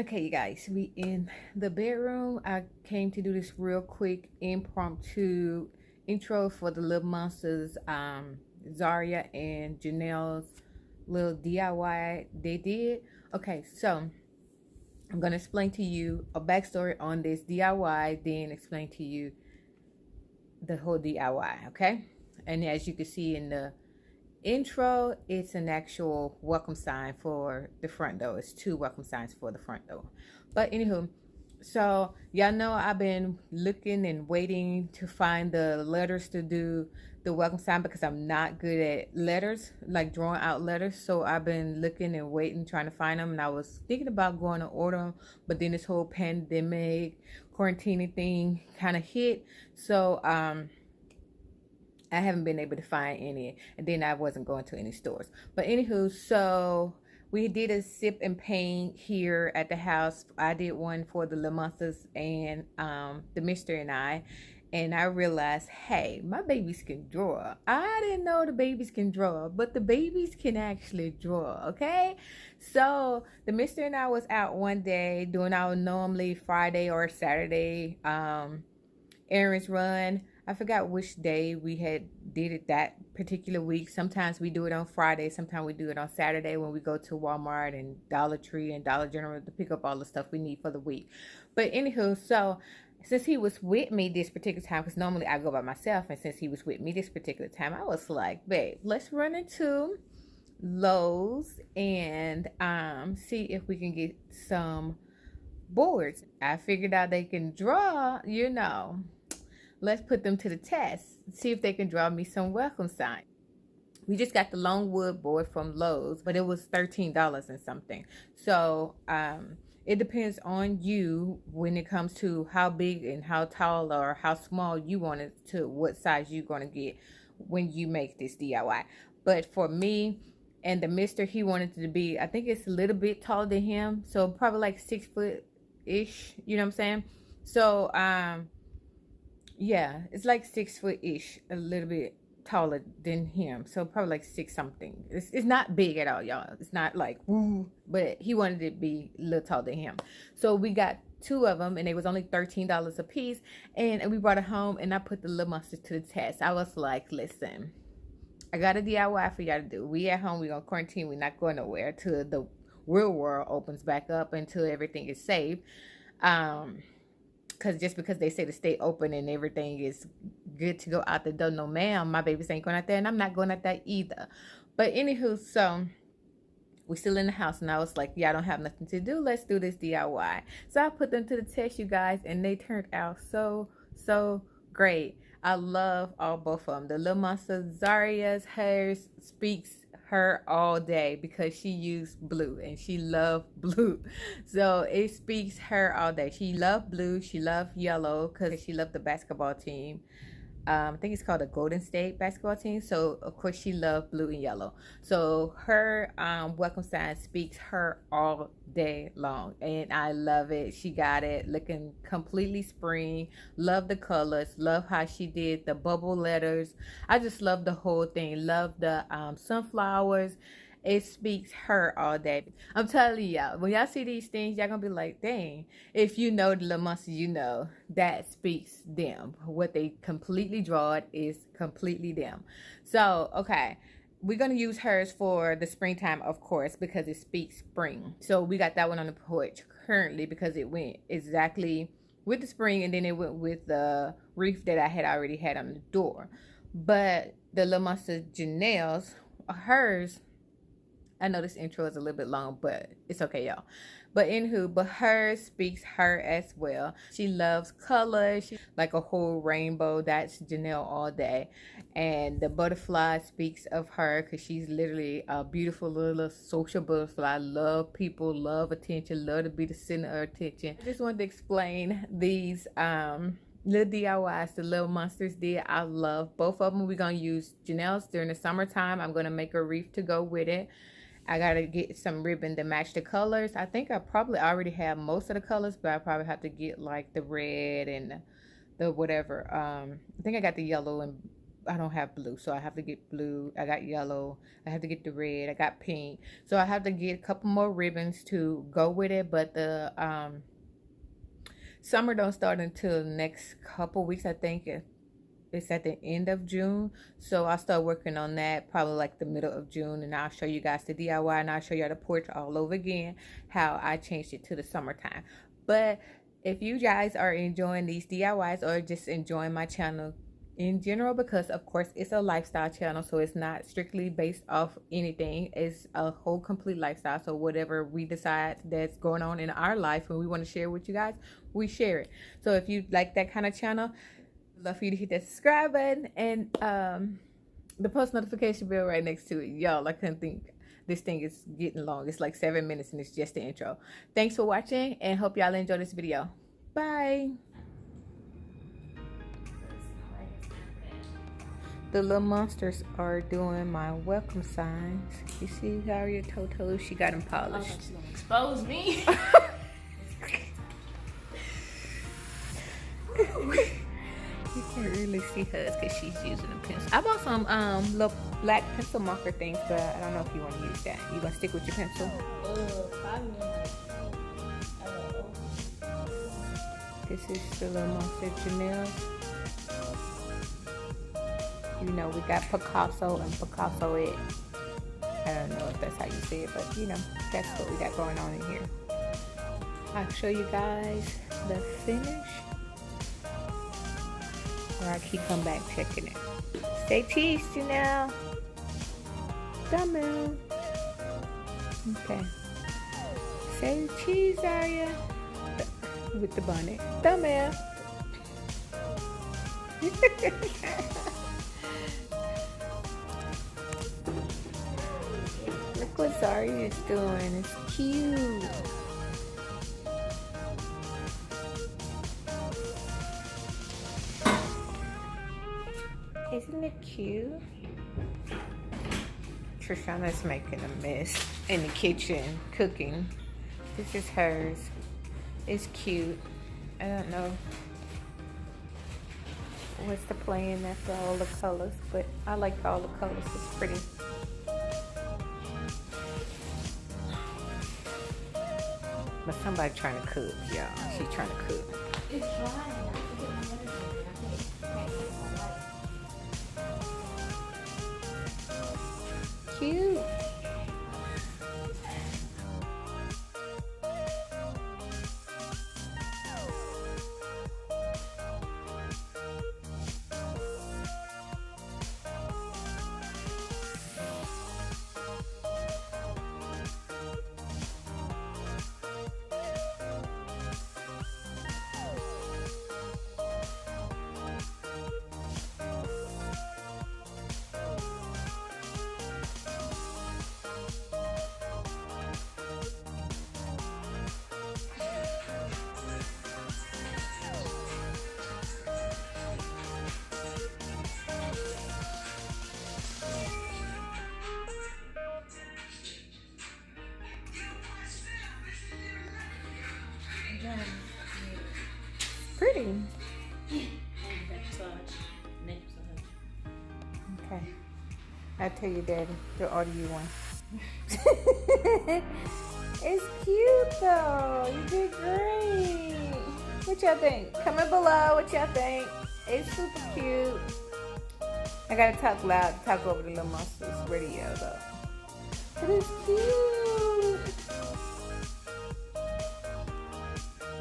Okay, you guys, we in the bedroom. I came to do this real quick impromptu intro for the Little Monsters, Zaria and Janelle's little DIY they did. Okay, so I'm gonna explain to you a backstory on this DIY, then explain to you the whole DIY, okay? And as you can see in the intro, it's an actual welcome sign for the front door. It's two welcome signs for the front door. But anywho, so y'all know I've been looking and waiting to find the letters to do the welcome sign because I'm not good at letters, like drawing out letters. So I've been looking and waiting, trying to find them. And I was thinking about going to order them, but then this whole pandemic, quarantine thing kind of hit. So I haven't been able to find any, and then I wasn't going to any stores. But anywho, so we did a sip and paint here at the house. I did one for the Little Monsters and the Mister and I realized, hey, my babies can draw. I didn't know the babies can draw, but the babies can actually draw, okay? So the Mister and I was out one day doing our normally Friday or Saturday errands run. I forgot which day we had did it that particular week. Sometimes we do it on Friday. Sometimes we do it on Saturday when we go to Walmart and Dollar Tree and Dollar General to pick up all the stuff we need for the week. But anywho, so since he was with me this particular time, because normally I go by myself, and since he was with me this particular time, I was like, babe, let's run into Lowe's and see if we can get some boards. I figured out they can draw, let's put them to the test. See if they can draw me some welcome sign. We just got the Longwood board from Lowe's, but it was $13 and something. So it depends on you when it comes to how big and how tall or how small you want it to, what size you're going to get when you make this DIY. But for me and the Mister, he wanted it to be, I think it's a little bit taller than him. So probably like 6 foot-ish, you know what I'm saying? So, yeah, it's like 6 foot-ish, a little bit taller than him. So probably like 6 something. It's not big at all, y'all. It's not like, woo, but he wanted it to be a little taller than him. So we got 2 of them, and they was only $13 a piece. And we brought it home, and I put the Little Monsters to the test. I was like, listen, I got a DIY for y'all to do. We at home, we gonna quarantine. We're not going nowhere till the real world opens back up, until everything is safe. Because they say to stay open and everything is good to go out the door. No, ma'am, my babies ain't going out there, and I'm not going out there either. But anywho, so we still in the house, and I was like, yeah, I don't have nothing to do. Let's do this DIY. So I put them to the test, you guys, and they turned out so great. I love both of them. The Little Monster, Zaria's, hers speaks her all day because she used blue and she loved blue. So it speaks her all day. She loved blue, she loved yellow because she loved the basketball team. I think it's called the Golden State basketball team. So of course she loved blue and yellow. So her welcome sign speaks her all day long, and I love it. She got it looking completely spring. Love the colors. Love how she did the bubble letters. I just love the whole thing. Love the sunflowers. It speaks her all day. I'm telling y'all, when y'all see these things, y'all gonna be like, dang, if you know the Little Monsters, you know that speaks them. What they completely draw is completely them. So, okay, we're gonna use hers for the springtime, of course, because it speaks spring. So we got that one on the porch currently because it went exactly with the spring, and then it went with the wreath that I had already had on the door. But the Little Monster Janelle's, hers, I know this intro is a little bit long, but it's okay, y'all. But hers speaks her as well. She loves color. She like a whole rainbow. That's Janelle all day. And the butterfly speaks of her because she's literally a beautiful little social butterfly. Love people, love attention, love to be the center of attention. I just wanted to explain these little DIYs the Little Monsters did. I love both of them. We're going to use Janelle's during the summertime. I'm going to make a wreath to go with it. I gotta get some ribbon to match the colors. I think I probably already have most of the colors, but I probably have to get like the red and the whatever. I think I got the yellow and I don't have blue, so I have to get blue. I got yellow. I have to get the red. I got pink. So I have to get a couple more ribbons to go with it. But the summer don't start until next couple weeks. I think it's at the end of June. So I'll start working on that probably like the middle of June, and I'll show you guys the DIY, and I'll show you the porch all over again, how I changed it to the summertime. But if you guys are enjoying these DIYs or just enjoying my channel in general, because of course it's a lifestyle channel, so it's not strictly based off anything, it's a whole complete lifestyle. So whatever we decide that's going on in our life and we want to share with you guys, we share it. So if you like that kind of channel, love for you to hit that subscribe button and the post notification bell right next to it. Y'all, I couldn't think. This thing is getting long. It's like 7 minutes and it's just the intro. Thanks for watching and hope y'all enjoy this video. Bye. The little monsters are doing my welcome signs. You see Zaria Toto? She got them polished. She's gonna expose me. You can't really see hers because she's using a pencil. I bought some little black pencil marker things, but I don't know if you want to use that. You gonna stick with your pencil? This is the little monster Janelle. You know, we got Picasso and Picasso it. I don't know if that's how you say it, but you know, that's what we got going on in here. I'll show you guys the finish. Or I keep coming back checking it. Say cheese, Janelle. Dumbbell. Okay. Say cheese, Zaria. With the bonnet. Dumbbell. Look what Zaria is doing. It's cute. Isn't it cute? Trishana's making a mess in the kitchen, cooking. This is hers. It's cute. I don't know what's the plan after all the colors, but I like all the colors. It's pretty. But somebody trying to cook, y'all. She's trying to cook. It's dry. Cute. Pretty. Okay. I'll tell you, Daddy, to order you one. It's cute though. You did great. What y'all think? Comment below what y'all think. It's super cute. I gotta talk loud, talk over the little monsters radio though. But it's cute.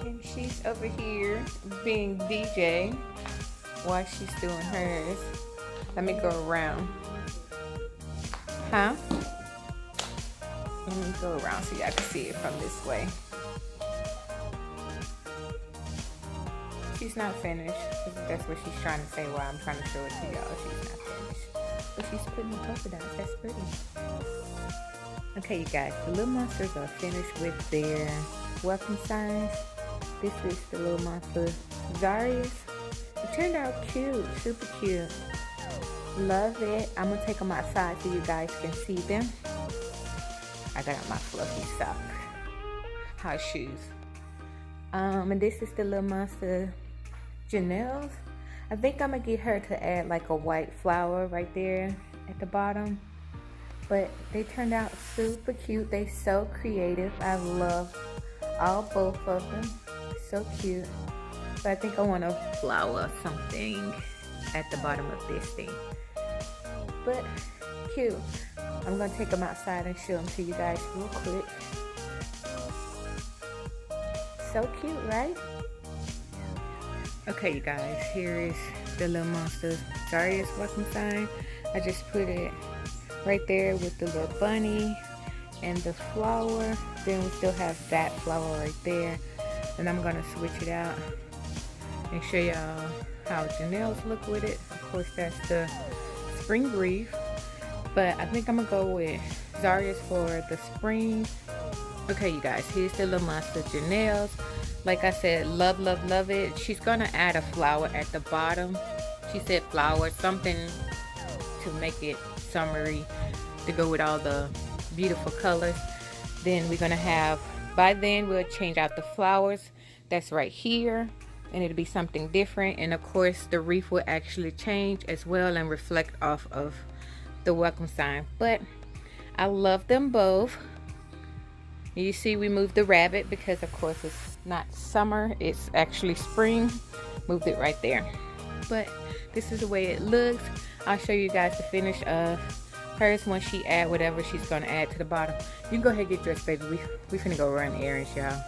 And she's over here being DJ while she's doing hers. Let me go around. Huh? Let me go around so y'all can see it from this way. She's not finished. That's what she's trying to say while I'm trying to show it to y'all. She's not finished. But she's putting the polka dots. That's pretty. Okay, you guys. The little monsters are finished with their welcome signs. This is the little monster Zaria's. It turned out cute. Super cute. Love it. I'm going to take them outside so you guys can see them. I got my fluffy sock. House shoes. And this is the little monster Janelle's. I think I'm gonna get her to add like a white flower right there at the bottom. But they turned out super cute. They so creative. I love both of them. So cute. But I think I want a flower or something at the bottom of this thing. But cute. I'm gonna take them outside and show them to you guys real quick. So cute, right? Okay, you guys, here is the Little Monsters Zaria's welcome sign. I just put it right there with the little bunny and the flower. Then we still have that flower right there. And I'm gonna switch it out and show y'all how Janelle's look with it. Of course, that's the spring brief. But I think I'm gonna go with Zaria's for the spring. Okay, you guys, here's the Little Monster Janelle's. Like I said, love, love, love it. She's gonna add a flower at the bottom. She said flower, something to make it summery, to go with all the beautiful colors. Then we're gonna have, by then we'll change out the flowers that's right here, and it'll be something different. And of course the wreath will actually change as well and reflect off of the welcome sign. But I love them both. You see we moved the rabbit because of course it's not summer, it's actually spring. Moved it right there. But this is the way it looks. I'll show you guys the finish of hers once she add whatever she's gonna add to the bottom. You can go ahead and get dressed, baby. We finna go run errands, y'all.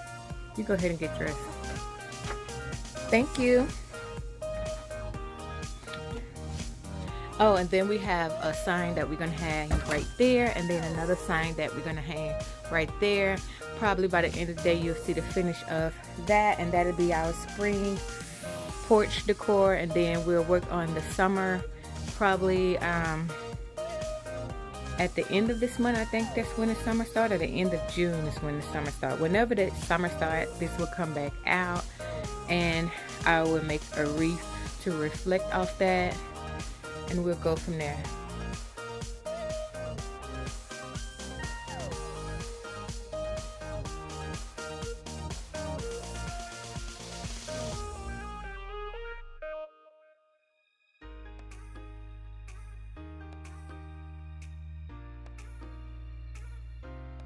You go ahead and get dressed. Thank you. Oh, and then we have a sign that we're gonna hang right there, and then another sign that we're gonna hang right there. Probably by the end of the day you'll see the finish of that, and that'll be our spring porch decor. And then we'll work on the summer probably at the end of this month. I think that's when the summer starts, or the end of June is when the summer starts. Whenever the summer starts, this will come back out, and I will make a wreath to reflect off that, and we'll go from there.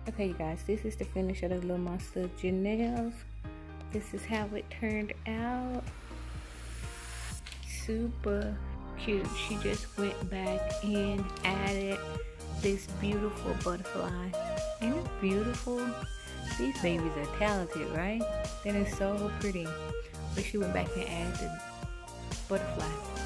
Okay, you guys, this is the finish of the Little Monster Janelle's. This is how it turned out. Super cute. She just went back and added this beautiful butterfly. Ain't it beautiful? These babies are talented, right? That is so pretty. But she went back and added the butterfly.